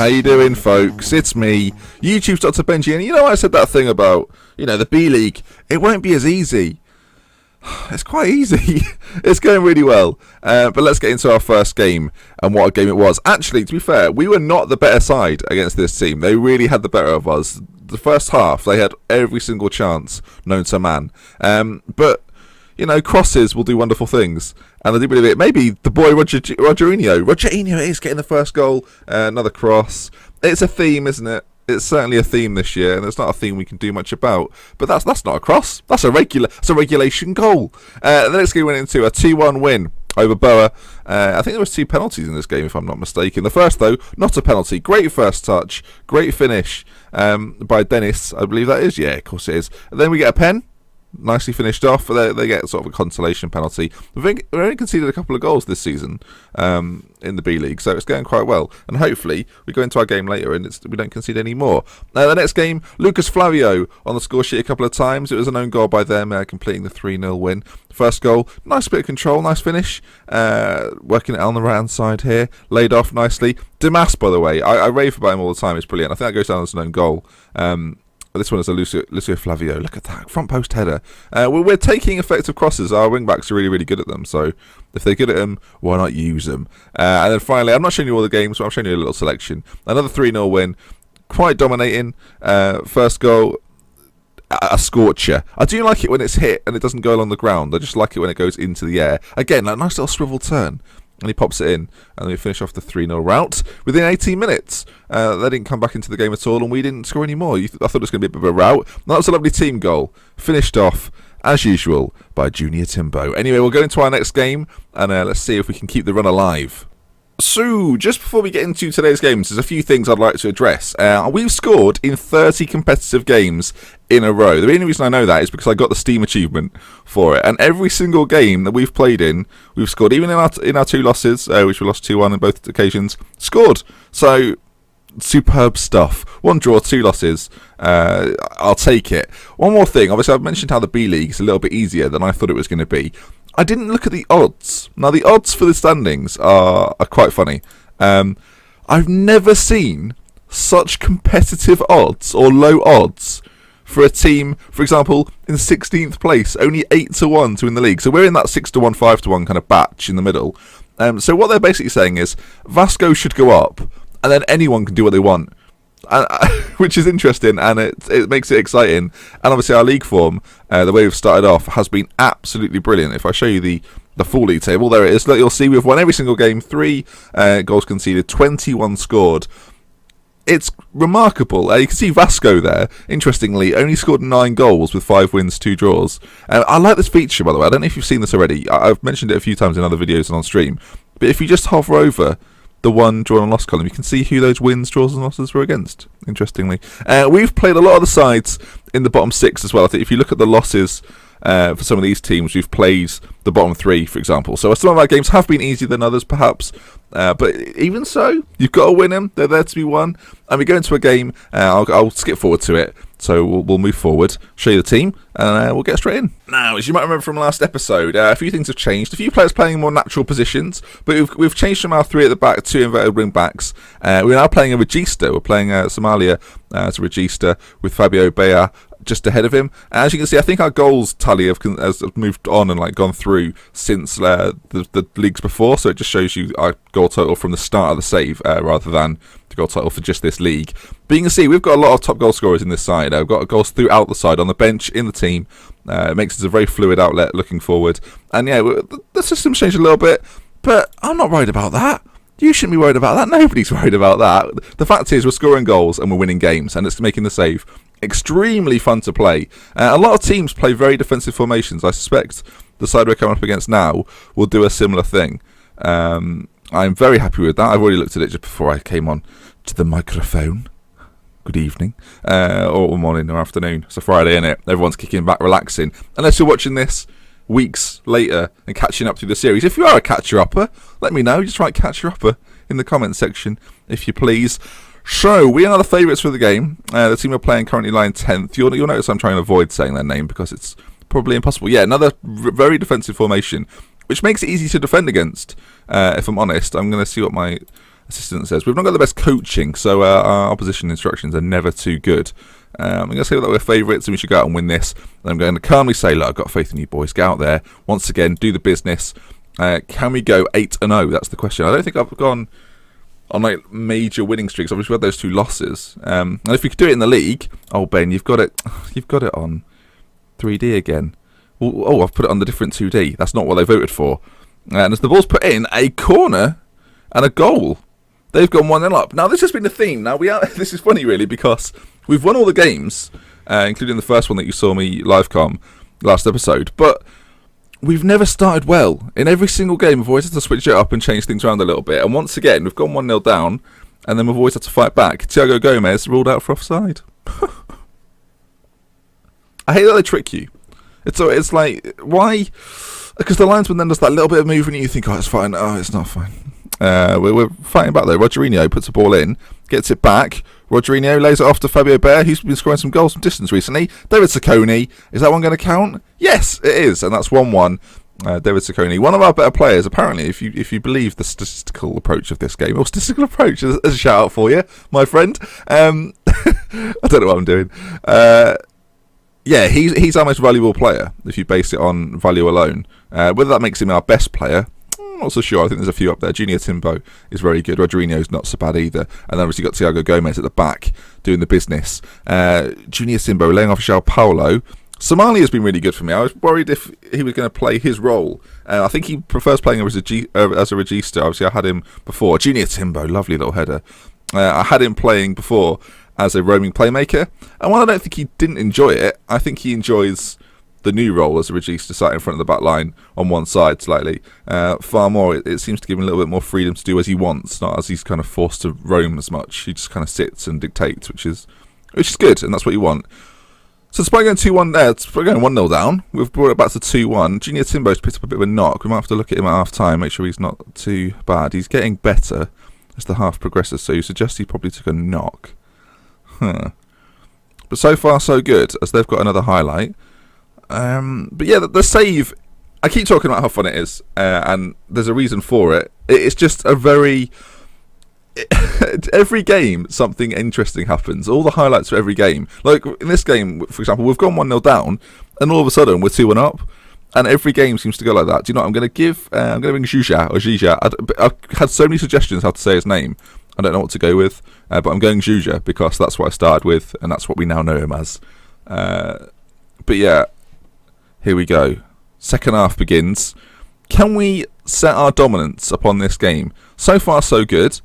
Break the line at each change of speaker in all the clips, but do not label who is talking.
How you doing, folks? It's me, YouTube's Dr. Benji, and you know I said that thing about, the B-League. It won't be as easy. It's quite easy. It's going really well. But let's get into our first game and what a game it was. Actually, to be fair, we were not the better side against this team. They really had the better of us. The first half, they had every single chance known to man. But crosses will do wonderful things. And I do believe it. Maybe the boy Rogerinho is getting the first goal. Another cross. It's a theme, isn't it? It's certainly a theme this year, and it's not a theme we can do much about. But that's not a cross. That's a regulation goal. The next game went into a 2-1 win over Boa. I think there was 2 penalties in this game, if I'm not mistaken. The first, though, not a penalty. Great first touch. Great finish by Dennis, I believe that is. Yeah, of course it is. And then we get a pen. Nicely finished off. They get sort of a consolation penalty. We've only conceded a couple of goals this season in the B-League, so it's going quite well. And hopefully we go into our game later and we don't concede any more. The next game, Lucas Flavio on the score sheet a couple of times. It was an own goal by them, completing the 3-0 win. First goal, nice bit of control, nice finish. Working it on the right-hand side here. Laid off nicely. Dimas, by the way, I rave about him all the time. It's brilliant. I think that goes down as an own goal. This one is a Lucio Flavio. Look at that front post header. We're taking effective crosses. Our wing backs are really, really good at them. So if they're good at them, why not use them? And then finally, I'm not showing you all the games, but I'm showing you a little selection. Another 3-0 win, quite dominating. First goal, a scorcher. I do like it when it's hit and it doesn't go along the ground. I just like it when it goes into the air. Again, that nice little swivel turn. And he pops it in, and we finish off the 3-0 rout within 18 minutes. They didn't come back into the game at all, and we didn't score any more. I thought it was going to be a bit of a rout. That was a lovely team goal. Finished off, as usual, by Junior Timbo. Anyway, we'll go into our next game, and let's see if we can keep the run alive. So, just before we get into today's games, there's a few things I'd like to address. We've scored in 30 competitive games in a row. The only reason I know that is because I got the Steam achievement for it. And every single game that we've played in, we've scored. Even in our 2 losses, which we lost 2-1 on both occasions, scored. So, superb stuff. 1 draw, 2 losses. I'll take it. One more thing. Obviously, I've mentioned how the B-League is a little bit easier than I thought it was going to be. I didn't look at the odds. Now, the odds for the standings are quite funny. I've never seen such competitive odds or low odds for a team, for example, in 16th place, only 8-1 to win the league. So we're in that 6-1, 5-1 kind of batch in the middle. So what they're basically saying is Vasco should go up, and then anyone can do what they want. Which is interesting, and it makes it exciting. And obviously our league form, the way we've started off, has been absolutely brilliant. If I show you the full league table, there it is. You'll see we've won every single game, 3 goals conceded, 21 scored. It's remarkable. You can see Vasco there, interestingly, only scored 9 goals with 5 wins, 2 draws. I like this feature, by the way. I don't know if you've seen this already. I've mentioned it a few times in other videos and on stream. But if you just hover over the 1 draw and loss column, you can see who those wins, draws and losses were against, interestingly. We've played a lot of the sides in the bottom 6 as well. I think if you look at the losses for some of these teams, we've played the bottom 3, for example. So some of our games have been easier than others, perhaps. But even so, you've got to win them. They're there to be won. And we go into a game. I'll skip forward to it. So we'll move forward, show you the team, and we'll get straight in. Now, as you might remember from last episode, a few things have changed. A few players playing in more natural positions, but we've changed from our 3 at the back, 2 inverted wing backs. We're now playing a regista. We're playing Somalia as a regista with Fabio Bea just ahead of him. As you can see, I think our goals tally has moved on and gone through since the leagues before, so it just shows you our goal total from the start of the save rather than the goal total for just this league. But you can see we've got a lot of top goal scorers in this side. We've got goals throughout the side, on the bench, in the team. It makes us a very fluid outlet looking forward. And yeah, the system's changed a little bit, but I'm not worried about that. You shouldn't be worried about that. Nobody's worried about that. The fact is we're scoring goals and we're winning games, and it's making the save extremely fun to play. A lot of teams play very defensive formations. I suspect the side we're coming up against now will do a similar thing. I'm very happy with that. I've already looked at it just before I came on to the microphone. Good evening, or morning or afternoon. It's a Friday, innit? Everyone's kicking back, relaxing. Unless you're watching this weeks later and catching up through the series. If you are a catcher-upper, let me know. Just write catcher-upper in the comments section, if you please. So, we are the favourites for the game. The team we're playing currently lying 10th. You'll notice I'm trying to avoid saying their name because it's probably impossible. Yeah, another very defensive formation, which makes it easy to defend against. If I'm honest, I'm going to see what my assistant says, we've not got the best coaching, so our opposition instructions are never too good. I'm going to say that we're favourites and we should go out and win this. And I'm going to calmly say, look, I've got faith in you boys. Get out there, once again, do the business. Can we go 8-0? That's the question. I don't think I've gone on like major winning streaks. Obviously, we had those 2 losses. And if we could do it in the league, oh Ben, you've got it on 3D again. Oh, I've put it on the different 2D. That's not what they voted for. And as the ball's put in, a corner and a goal. They've gone 1-0 up. Now, this has been a theme. Now, this is funny, really, because we've won all the games, including the first one that you saw me live com last episode. But we've never started well. In every single game, we've always had to switch it up and change things around a little bit. And once again, we've gone 1-0 down, and then we've always had to fight back. Thiago Gomez ruled out for offside. I hate that they trick you. It's like, why? Because the linesman then does that little bit of movement and you think, oh, it's fine. Oh, it's not fine. We're fighting back though. Rodriguinho puts the ball in, gets it back. Rodriguinho lays it off to Fabio Bear, who's been scoring some goals from distance recently. David Ciccone, is that one going to count? Yes, it is, and that's 1-1. David Ciccone, one of our better players, apparently, if you believe the statistical approach of this game, or statistical approach, as a shout out for you, my friend. I don't know what I'm doing. Yeah, he's our most valuable player, if you base it on value alone. Whether that makes him our best player, I'm not so sure. I think there's a few up there. Junior Timbo is very good. Rodriguinho's not so bad either. And then obviously got Thiago Gomez at the back doing the business. Junior Timbo laying off João Paulo. Somali has been really good for me. I was worried if he was going to play his role. I think he prefers playing as a regista. Obviously, I had him before. Junior Timbo, lovely little header. I had him playing before as a roaming playmaker. And while I don't think he didn't enjoy it, I think he enjoys the new role as a regista, sat in front of the back line on one side slightly. Far more, it seems to give him a little bit more freedom to do as he wants, not as he's kind of forced to roam as much. He just kind of sits and dictates, which is good, and that's what you want. So despite going 2-1 there, despite going 1-0 down, we've brought it back to 2-1. Junior Timbo's picked up a bit of a knock. We might have to look at him at half time, make sure he's not too bad. He's getting better as the half progresses, so you suggest he probably took a knock. But so far so good, as they've got another highlight. But yeah, the save, I keep talking about how fun it is, and there's a reason for it. It's just a very... every game something interesting happens. All the highlights for every game, like in this game for example, we've gone 1-0 down and all of a sudden we're 2-1 up, and every game seems to go like that. Do you know what I'm going to give? I'm going to bring Zhuja. I've had so many suggestions how to say his name. I don't know what to go with, but I'm going Zhuja because that's what I started with and that's what we now know him as. But yeah, here we go. Second half begins. Can we set our dominance upon this game? So far so good.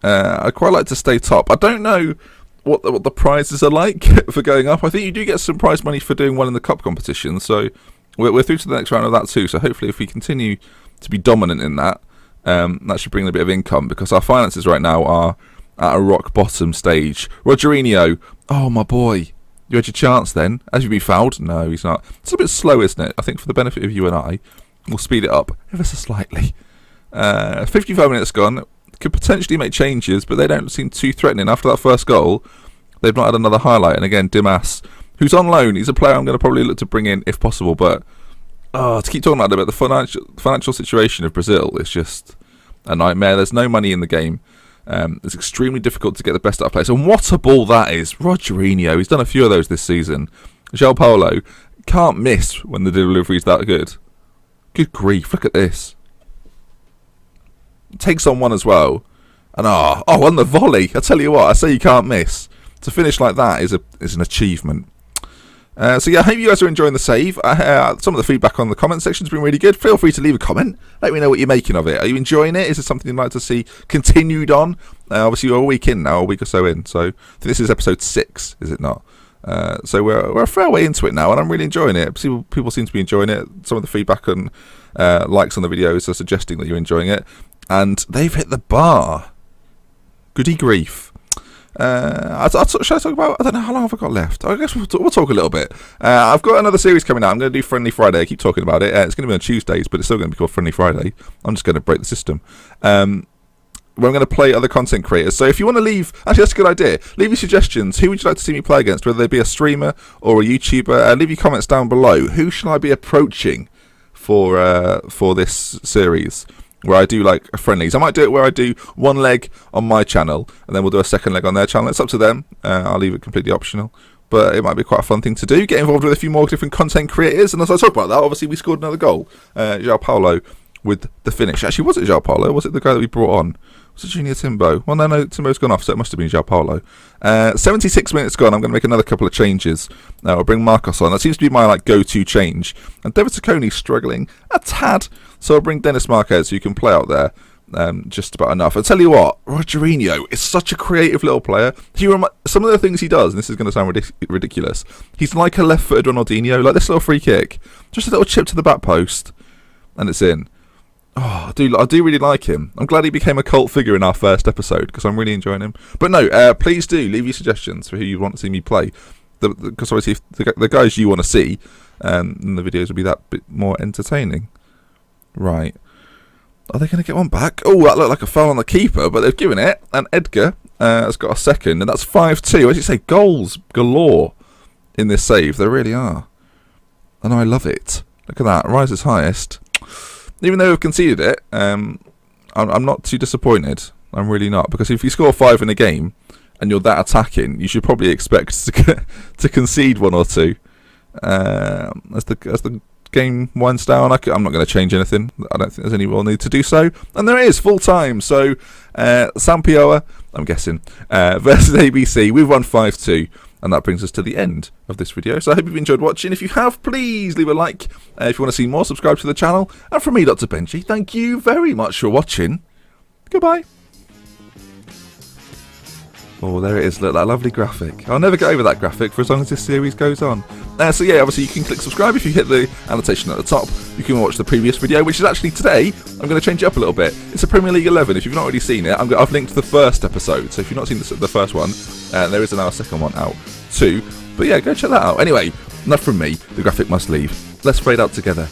I'd quite like to stay top. I don't know what the prizes are like for going up. I think you do get some prize money for doing well in the cup competition, so we're through to the next round of that too. So hopefully if we continue to be dominant in that, that should bring a bit of income, because our finances right now are at a rock bottom stage. Rodriguinho, oh my boy, you had your chance then. Has he been fouled? No, he's not. It's a bit slow, isn't it? I think for the benefit of you and I, we'll speed it up ever so slightly. 55 minutes gone. Could potentially make changes, but they don't seem too threatening. After that first goal, they've not had another highlight. And again, Dimas, who's on loan, he's a player I'm going to probably look to bring in if possible. But to keep talking about it, the financial situation of Brazil is just a nightmare. There's no money in the game. It's extremely difficult to get the best out of players. And what a ball that is. Rodriguinho, he's done a few of those this season. João Paulo can't miss when the delivery's that good. Good grief, look at this. Takes on one as well, and on the volley. I tell you what, I say you can't miss. To finish like that is an achievement. So yeah, I hope you guys are enjoying the save. Some of the feedback on the comment section has been really good. Feel free to leave a comment. Let me know what you're making of it. Are you enjoying it? Is it something you'd like to see continued on? Obviously, we're a week in now, a week or so in. So I think this is episode 6, is it not? So we're a fair way into it now, and I'm really enjoying it. People seem to be enjoying it. Some of the feedback and likes on the videos are suggesting that you're enjoying it. And they've hit the bar. Goody grief. Should I talk about... I don't know, how long have I got left? I guess we'll talk a little bit. I've got another series coming out. I'm going to do Friendly Friday. I keep talking about it. It's going to be on Tuesdays, but it's still going to be called Friendly Friday. I'm just going to break the system. Where I'm going to play other content creators. So if you want to leave... Actually, that's a good idea. Leave your suggestions. Who would you like to see me play against? Whether they be a streamer or a YouTuber. Leave your comments down below. Who should I be approaching for this series? where I do like friendlies. I might do it where I do one leg on my channel, and then we'll do a second leg on their channel. It's up to them. I'll leave it completely optional. But it might be quite a fun thing to do. Get involved with a few more different content creators. And as I talk about that, obviously we scored another goal. João Paulo with the finish. Actually, was it João Paulo? Was it the guy that we brought on? Was it Junior Timbo? Well, no, Timbo's gone off, so it must have been João Paulo. 76 minutes gone. I'm going to make another couple of changes. I'll bring Marcos on. That seems to be my go-to change. And David Sacconi's struggling a tad, so I'll bring Dennis Marquez, who can play out there just about enough. I'll tell you what, Rogerinho is such a creative little player. Some of the things he does, and this is going to sound ridiculous, he's like a left-footed Ronaldinho, like this little free kick. Just a little chip to the back post, and it's in. Oh, I do really like him. I'm glad he became a cult figure in our first episode, because I'm really enjoying him. But no, please do leave your suggestions for who you want to see me play. Because obviously, if the guys you want to see, then the videos will be that bit more entertaining. Right. Are they going to get one back? Oh, that looked like a foul on the keeper, but they've given it. And Edgar has got a second, and that's 5-2. As you say, goals galore in this save. There really are. And I love it. Look at that. Rises highest. Even though we've conceded it, I'm not too disappointed. I'm really not. Because if you score 5 in a game, and you're that attacking, you should probably expect to concede 1 or 2. As the game winds down, I'm not going to change anything. I don't think there's any real need to do so. And there is full time. So Sampioa, I'm guessing, versus ABC. We've won 5-2. And that brings us to the end of this video. So I hope you've enjoyed watching. If you have, please leave a like. If you want to see more, subscribe to the channel. And from me, Dr. Benji, thank you very much for watching. Goodbye. Oh, there it is. Look, that lovely graphic. I'll never get over that graphic for as long as this series goes on. So yeah, obviously you can click subscribe if you hit the annotation at the top. You can watch the previous video, which is actually today. I'm going to change it up a little bit. It's a Premier League 11. If you've not already seen it, I've linked the first episode. So if you've not seen the first one, there is now a second one out too. But yeah, go check that out. Anyway, enough from me. The graphic must leave. Let's fade out together.